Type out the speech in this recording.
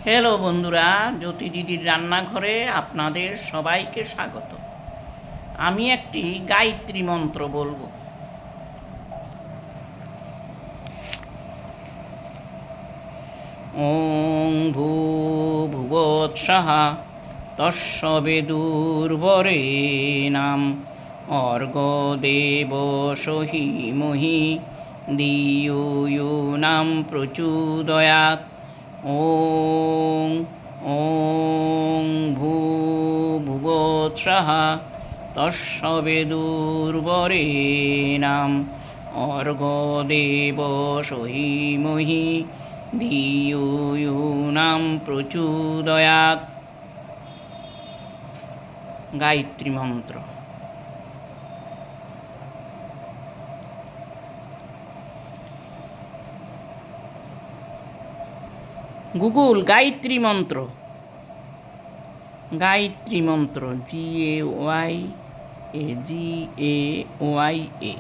Hello বন্ধুরা, জ্যোতি দিদির রান্নাঘরে আপনাদের সবাইকে স্বাগত। আমি একটি গায়ত্রী মন্ত্র বলবো। ওং ভূর্ভুবঃস্বঃ তস্য বিদুর্বরেণ্যং ভর্গো দেবস্য ধীমহি ধিয়ো यो নঃ প্রচোদয়াৎ। ওং ওং ভূর্ভুবঃস্বঃ তস্য বিদুর্বরেণ্যং ভর্গো দেবস্য ধীমহি ধিয়ো यो নঃ প্রচোদয়াৎ। গায়ত্রী মন্ত্র। গুগল গায়ত্রী মন্ত্র। গায়ত্রী মন্ত্র GAYA